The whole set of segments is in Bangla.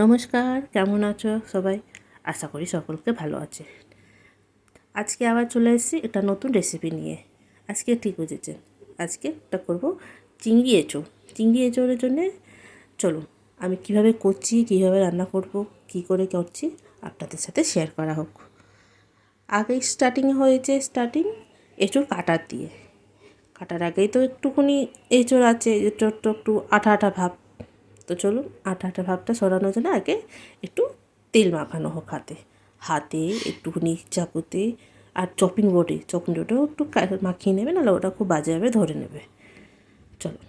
নমস্কার, কেমন আছো সবাই? আশা করি সকলকে ভালো আছে। আজকে আবার চলে এসেছি একটা নতুন রেসিপি নিয়ে। আজকে ঠিক বুঝেছেন, আজকে একটা করব চিংড়ি এঁচোড়। চিংড়ি এঁচোড়ের জন্যে চলুন আমি কিভাবে করছি, কিভাবে রান্না করব, কি করে করছি আপনাদের সাথে শেয়ার করা হোক। আগে স্টার্টিং এঁচোড় কাটার দিয়ে। কাটার আগেই তো একটুখানি এঁচোড় আছে, এঁচোড়টা একটু আঠা আঠা ভাব। তো চলুন আঠা আঠা ভাবটা সরানোর জন্য আগে একটু তেল মাখানো হোক হাতে হাতে একটুখানি চাকুতে আর চপিং বোর্ডেও একটু মাখিয়ে নেবে, নাহলে ওটা খুব বাজেভাবে ধরে নেবে। চলো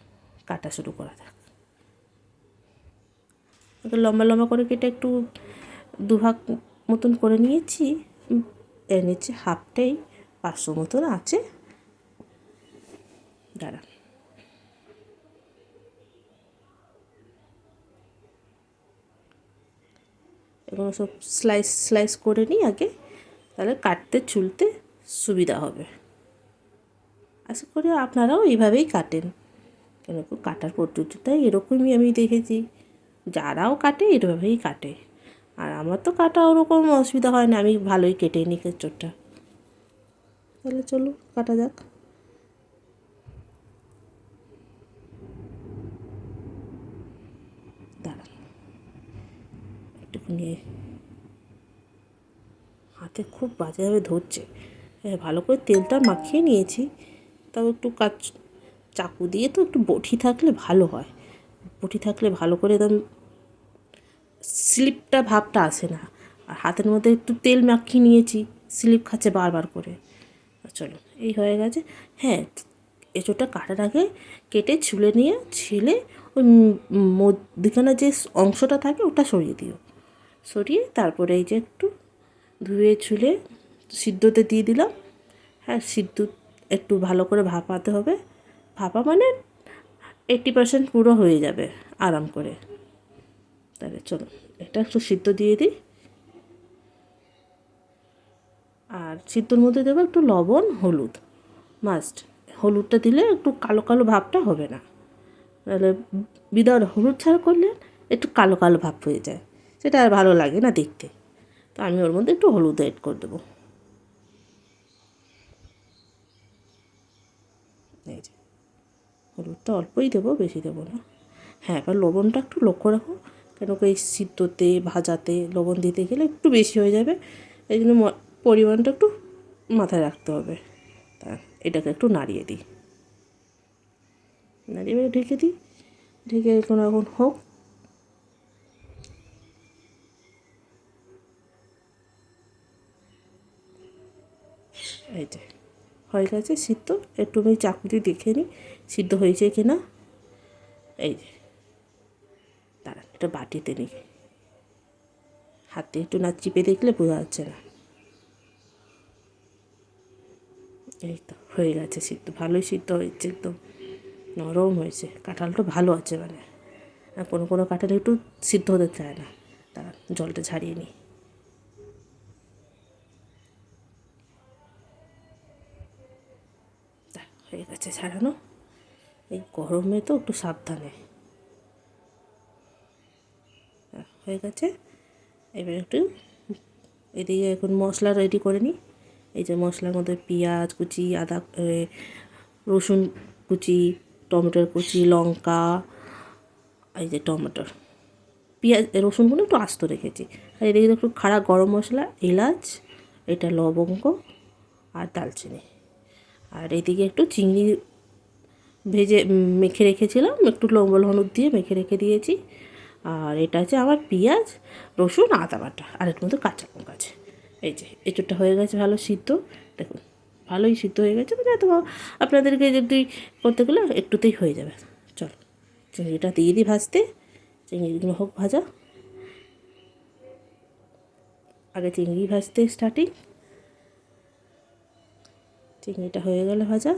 কাটা শুরু করা যাক। লম্বা লম্বা করে কেটে একটু দুভাগ মতন করে নিয়েছি। এনেছি হাফটাই 500 মতন আছে। দাঁড়া, এগুলো সব স্লাইস করে নিই আগে, তাহলে কাটতে ছুলতে সুবিধা হবে। আশা করি আপনারাও এইভাবেই কাটেন, কেন কাটার পদ্ধতিটাই এরকমই আমি দেখেছি, যারাও কাটে এভাবেই কাটে। আর আমার তো কাটা ওরকম অসুবিধা হয় না, আমি ভালোই কেটে নিই কেঁচোড়টা। তাহলে চলো কাটা যাক। দাঁড়ান একটুখানি, হাতে খুব বাজেভাবে ধরছে। হ্যাঁ, ভালো করে তেলটা মাখিয়ে নিয়েছি, তাও একটু চাকু দিয়ে তো একটু বটি থাকলে ভালো হয়। বটি থাকলে ভালো করে একদম স্লিপটা ভাবটা আসে না। আর হাতের মধ্যে একটু তেল মাখিয়ে নিয়েছি, স্লিপ খাচ্ছে বারবার করে। চলো এই হয়ে গেছে। হ্যাঁ, এঁচোড়টা কাটার আগে কেটে ছিলে ওই মধ্যিখানে যে অংশটা থাকে ওটা সরিয়ে দিও। সরিয়ে তারপরে এই যে একটু ধুয়ে ছুলে সিদ্ধতে দিয়ে দিলাম। হ্যাঁ, সিদ্ধ একটু ভালো করে ভাপাতে হবে। ভাপা মানে 80% পুরো হয়ে যাবে আরাম করে। তাহলে চলো এটা একটু সিদ্ধ দিয়ে দিই। আর সিদ্ধর মধ্যে দেবো একটু লবণ, হলুদ মাস্ট। হলুদটা দিলে একটু কালো কালো ভাবটা হবে না, তাহলে উইদাউট হলুদ ছাড়া করলে একটু কালো কালো ভাব হয়ে যায়, সেটা আর ভালো লাগে না দেখতে। তো আমি ওর মধ্যে একটু হলুদ অ্যাড করে দেবো। এই যে হলুদটা অল্পই দেবো, বেশি দেবো না। হ্যাঁ, এবার লবণটা একটু লক্ষ্য রাখো, কেন কি এই সিদ্ধতে ভাজাতে লবণ দিতে গেলে একটু বেশি হয়ে যাবে, এই জন্য পরিমাণটা একটু মাথায় রাখতে হবে। তা এটাকে একটু নাড়িয়ে দিই, নাড়িয়ে ঢেকে দিই। ঢেকে এখন হোক। এই যে হয়ে গেছে সিদ্ধ। একটু আমি চাকু দিয়ে দেখে নিই সিদ্ধ হয়েছে কি না। এই যে দাঁড়ান, এটা বাটিতে নিই, হাতে একটু না চিপে দেখলে বোঝা যাচ্ছে না। এই তো হয়ে গেছে সিদ্ধ, ভালোই সিদ্ধ হয়েছে, একদম নরম হয়েছে। কাঁঠালটা ভালো আছে মানে, আর কোনো কোনো কাঁঠাল একটু সিদ্ধ হতে চায় না। দাঁড়ান জলটা ঝারিয়ে নিই। হয়ে গেছে ছাড়ানো। এই গরমে তো একটু সাবধানে। হয়ে গেছে। এবার একটু এদিকে এখন মশলা রেডি করে নিই। এই যে মশলার মধ্যে পেঁয়াজ কুচি, রসুন কুচি, টমেটোর কুচি, লঙ্কা, এই যে টমেটোর, পেঁয়াজ রসুনগুলো একটু আস্ত রেখেছি। আর এদিকে একটু খাড়া গরম মশলা, এলাচ, এটা লবঙ্গ আর দালচিনি। আর এদিকে একটু চিংড়ি ভেজে মেখে রেখেছিলাম, একটু লবণ হলুদ দিয়ে মেখে রেখে দিয়েছি। আর এটা আছে আমার পেঁয়াজ, রসুন, আদা বাটা, আর এর মধ্যে কাঁচা লঙ্কা আছে। এই যে এঁচোড়টা হয়ে গেছে ভালো সিদ্ধ, দেখুন ভালোই সিদ্ধ হয়ে গেছে। মানে এত আপনাদেরকে যদি করতে গেলে একটুতেই হয়ে যাবে। চলো চিংড়িটা দিয়ে দিই ভাজতে। চিংড়িগুলো হোক ভাজা, আগে চিংড়ি ভাজতে স্টার্টিং। চিংড়িটা হয়ে গেলে ভাজা,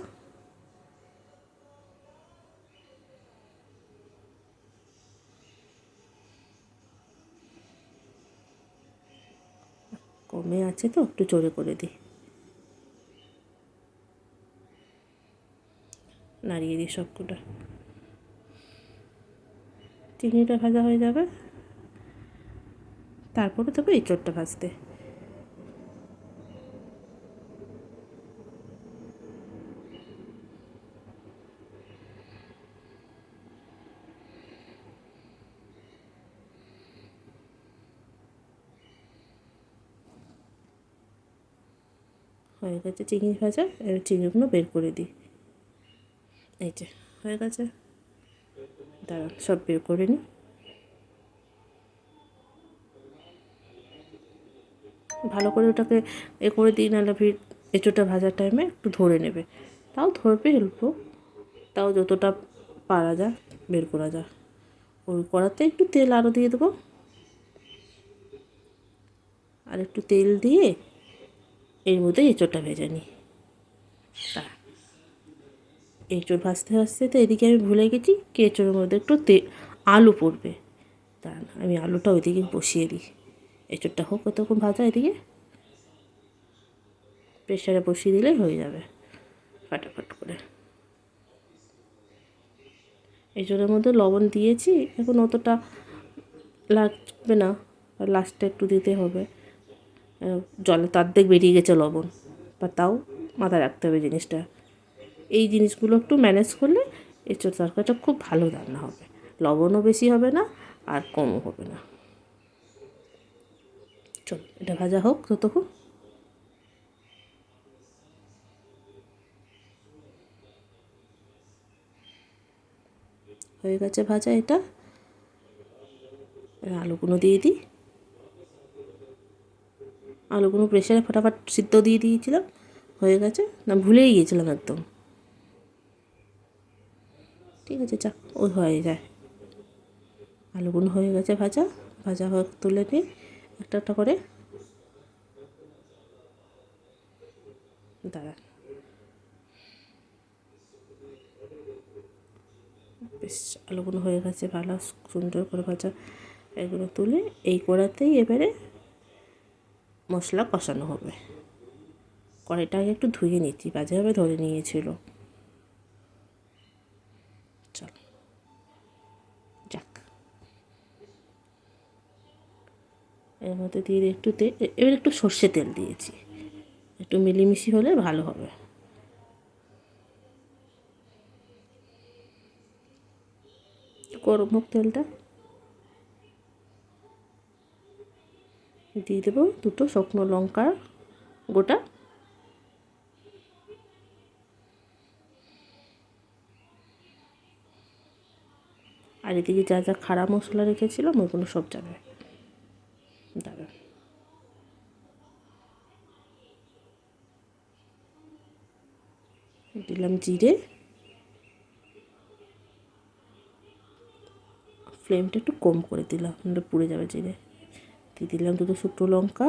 কমে আছে তো একটু জোরে করে দিই, নাড়িয়ে দিই সবকটা। চিংড়িটা ভাজা হয়ে যাবে। তারপরে দেবো এঁচোড়টা ভাজতে। হয়ে গেছে চিংড়ি ভাজা, এবার চিংড়িগুলো বের করে দিই। এই যে হয়ে গেছে, দাঁড়ান সব বের করে নিই। ভালো করে ওটাকে করে দিই, নাহলে ফির এঁচোড়টা ভাজার টাইমে একটু ধরে নেবে। তাও ধরবে অল্প, তাও যতটা পারা যায় বের করা যায়। ওই কড়াতে একটু তেল আরও দিয়ে দেবো, আর একটু তেল দিয়ে এর মধ্যে এঁচোড়টা ভেজে নিই। এঁচোড় ভাজতে ভাজতে তো এদিকে আমি ভুলে গেছি কি এঁচোড়ের মধ্যে একটু আলু পড়বে। দাঁড়ান আমি আলুটা ওইদিকে বসিয়ে দিই। এঁচোড়টা হোক কতক্ষণ ভাজা, এদিকে প্রেশারে বসিয়ে দিলেই হয়ে যাবে ফাটাফাট করে। এঁচোড়ের মধ্যে লবণ দিয়েছি, এখন অতটা লাগবে না, আর লাস্টে একটু দিতে হবে। জলে তো অর্ধেক বেরিয়ে গেছে লবণ, বা তাও মাথায় রাখতে হবে জিনিসটা। এই জিনিসগুলো একটু ম্যানেজ করলে এঁচোড় তরকারিটা খুব ভালো রান্না হবে, লবণও বেশি হবে না আর কমও হবে না। চল এটা ভাজা হোক ততক্ষণ। হয়ে গেছে ভাজা এটা, আলুগুলো দিয়ে দিই। আলুগুলো প্রেশারে ফটাফট সিদ্ধ দিয়ে দিয়েছিলাম, হয়ে গেছে, না ভুলেই গিয়েছিলাম একদম। ঠিক আছে যাক, ওই হয়ে যায়। আলুগুলো হয়ে গেছে ভাজা, ভাজা হয়ে তুলে নিই একটা একটা করে। দাঁড়া, বেশ আলুগুলো হয়ে গেছে ভালো সুন্দর করে ভাজা। এগুলো তুলে এই কড়াতেই এবারে মশলা কষানো হবে। কড়াইটা আগে একটু ধুয়ে নিচ্ছি, বাজেভাবে ধরে নিয়েছিল। চল যাক, এর মধ্যে দিয়ে একটু তেল, এবার একটু সর্ষে তেল দিয়েছি, একটু মিলিমিশি হলে ভালো হবে। গরম হোক তেলটা, দিয়ে দেবো দুটো শুকনো লঙ্কা গোটা, আর এদিকে যা যা খাড়া মশলা রেখেছিলাম ওইগুলো সব যাবে। দাঁড়া, দিলাম জিরে, ফ্লেমটা একটু কম করে দিলাম, নাহলে পুড়ে যাবে জিরে। দিয়ে দিলাম দুটো শুকনো লঙ্কা,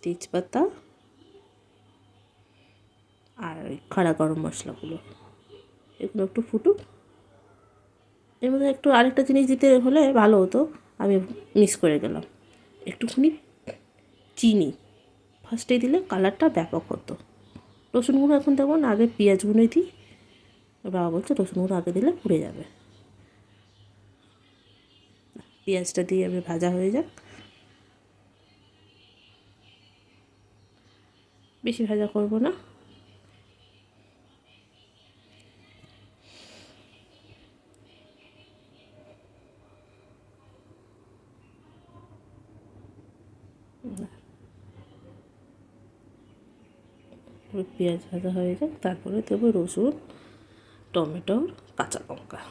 তেজপাতা, আর ওই খাড়া গরম মশলাগুলো। এগুলো একটু ফুটুক, এর মধ্যে একটু আরেকটা জিনিস দিতে হলে ভালো হতো, আমি মিস করে গেলাম, একটুখানি চিনি ফার্স্টে দিলে কালারটা ব্যাপক হতো। রসুনগুলো এখন দেখুন আগে পেঁয়াজগুলোই দিই, বাবা বলছে রসুনগুলো আগে দিলে পুড়ে যাবে। পেঁয়াজটা দিয়ে আমি ভাজা হয়ে যাক, বেশি ভাজা করবো না। পেঁয়াজ ভাজা হয়ে যাক, তারপরে দেবো রসুন, টমেটো, কাঁচা লঙ্কা।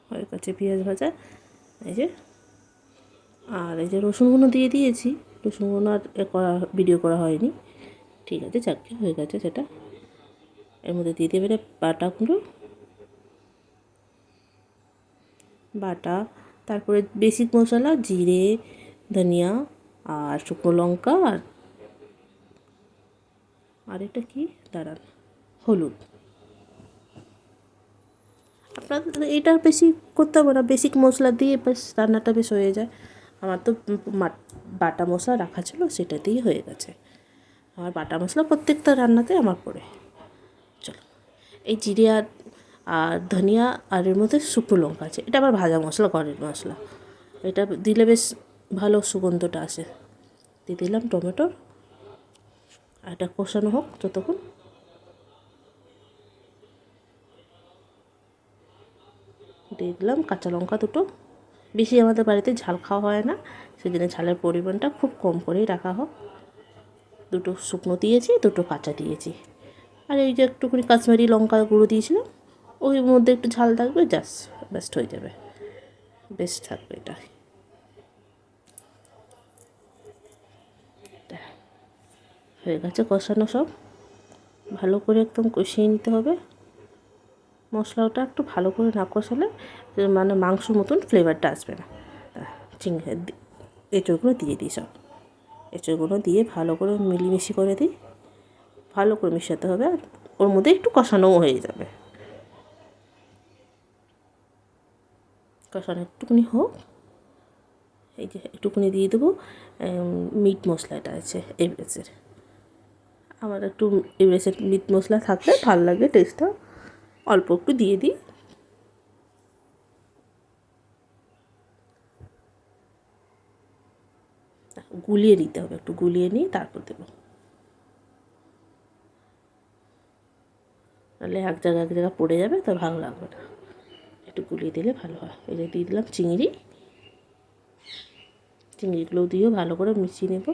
হয়ে গেছে পেঁয়াজ ভাজা, এই যে, আর এই যে রসুনগুলো দিয়ে দিয়েছি, রসুনগুলো আর ভিডিও করা হয়নি। ঠিক আছে, যাকে হয়ে গেছে সেটা। এর মধ্যে দিয়ে দেবে বাটাগুলো, বাটা, তারপরে বেসিক মশলা জিরে, ধনিয়া আর শুকনো লঙ্কা আর এটা কি দাঁড়ান, হলুদ। আপনার এটা বেশি করতে হবে না, বেসিক মশলা দিয়ে বেশ রান্নাটা বেশ হয়ে যায়। আমার তো বাটা মশলা রাখা ছিল, সেটা দিয়েই হয়ে গেছে। আমার বাটা মশলা প্রত্যেকটা রান্নাতে আমার পড়ে। চলো, এই জিরে আর ধনিয়া আর এর মধ্যে শুকনো লঙ্কা আছে, এটা আবার ভাজা মশলা, ঘরের মশলা। এটা দিলে বেশ ভালো সুগন্ধটা আসে। দিয়ে দিলাম টমেটো, আর এটা কষানো হোক যতক্ষণ। দিয়ে দিলাম কাঁচা লঙ্কা দুটো। বেশি আমাদের বাড়িতে ঝাল খাওয়া হয় না, সেজন্য ঝালের পরিমাণটা খুব কম করেই রাখা হোক। দুটো শুকনো দিয়েছি, দুটো কাঁচা দিয়েছি। আর এই যে একটুখানি কাশ্মীরি লঙ্কা গুঁড়ো দিয়েছিলাম, ওই মধ্যে একটু ঝাল থাকবে, বেস্ট হয়ে যাবে, বেস্ট থাকবে এটা। হয়ে গেছে কষানো সব, ভালো করে একদম কষিয়ে নিতে হবে। মশলাটা একটু ভালো করে না কষালে মানে মাংসর মতন ফ্লেভারটা আসবে না। এঁচড়গুলো দিয়ে দিই সব, এঁচড়গুলো দিয়ে ভালো করে মিলিমিশি করে দিই, ভালো করে মিশাতে হবে। আর ওর মধ্যে একটু কষানোও হয়ে যাবে। কষানো একটুখানি হোক, এই যে একটুখানি দিয়ে দেবো মিট মশলাটা আছে এভারেস্টের। আমার একটু এভারেস্টের মিট মশলা থাকলে ভালো লাগে টেস্টটা, অল্প একটু দিয়ে দিই। গুলিয়ে নিতে হবে, একটু গুলিয়ে নিয়ে তারপর দেবো, নাহলে এক জায়গা পড়ে যাবে, তো ভালো লাগবে না। একটু গুলিয়ে দিলে ভালো হয়। এই যে দিয়ে দিলাম চিংড়িগুলো দিয়েও ভালো করে মিশিয়ে নেব।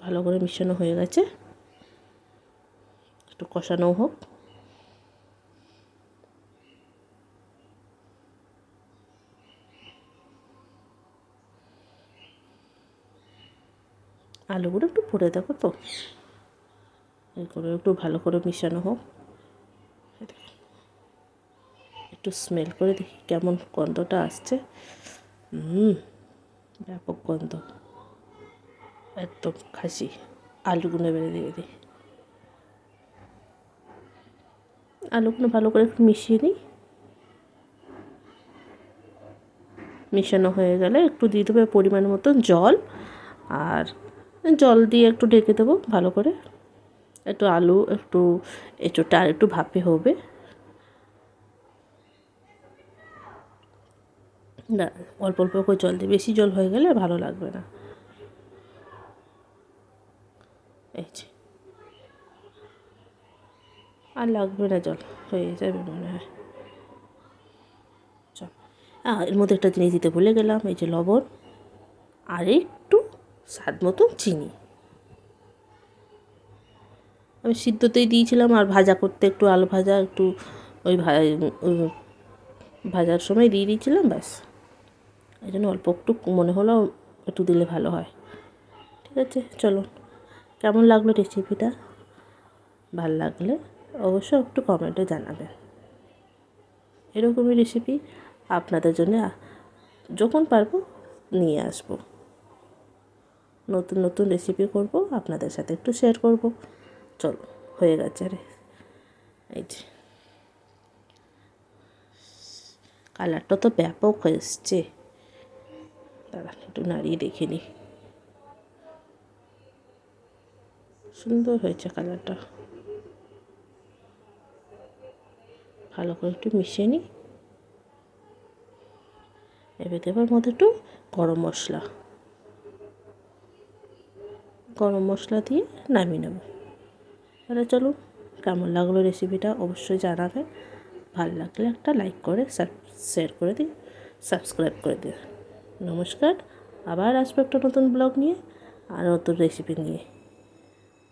ভালো করে মিশানো হয়ে গেছে, একটু কষানো হোক। আলুগুলো একটু পরে দেবো, তো এগুলো একটু ভালো করে মিশানো হোক। একটু স্মেল করে দেখি কেমন গন্ধটা আসছে। ব্যাপক গন্ধ, একদম খাসি। আলুগুলো এবারে দিয়ে দিই, আলুগুলো ভালো করে একটু মিশিয়ে নিই। মিশানো হয়ে গেলে একটু দিয়ে দেবো পরিমাণ মতো জল, আর জল দিয়ে একটু ঢেকে দেবো ভালো করে। একটু আলু একটু এঁচোড়টা আর একটু ভাপে হবে না, অল্প অল্প করে জল দিই, বেশি জল হয়ে গেলে ভালো লাগবে না। এই যে আর লাগবে না জল, হয়ে যাবে মনে হয়। চল, এর মধ্যে একটা জিনিস দিতে ভুলে গেলাম, এই যে লবণ আর একটু স্বাদ মতো চিনি। আমি সিদ্ধতেই দিয়েছিলাম, আর ভাজা করতে একটু আলু ভাজা একটু ওই ভাজার সময় দিয়ে দিয়েছিলাম, ব্যাস। এই জন্য অল্প একটু মনে হলো একটু দিলে ভালো হয়। ঠিক আছে, চলো, কেমন লাগলো রেসিপিটা? ভালো লাগলে অবশ্যই একটু কমেন্টে জানাবেন। এরকমই রেসিপি আপনাদের জন্য যখন পারবো নিয়ে আসবো। নতুন নতুন রেসিপি করব, আপনাদের সাথে একটু শেয়ার করব। চলো, হয়ে গেছে রে। এই যে কালারটা তো ব্যাপক এসছে, দাঁড়ান একটু নাড়িয়ে দেখে নিই। সুন্দর হয়েছে কালারটা, ভালো করে একটু মিশিয়ে নিই। এবার দেবার মধ্যে একটু গরম মশলা দিয়ে নামিয়ে নেব। তাহলে চলুন, কেমন লাগলো রেসিপিটা অবশ্যই জানাবেন। ভালো লাগলে একটা লাইক করে শেয়ার করে দিন, সাবস্ক্রাইব করে দিন। নমস্কার, আবার আসবো একটা নতুন ব্লগ নিয়ে আর নতুন রেসিপি নিয়ে।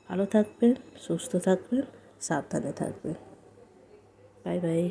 ভালো থাকবেন, সুস্থ থাকবেন, সাবধানে থাকবেন। Bye bye.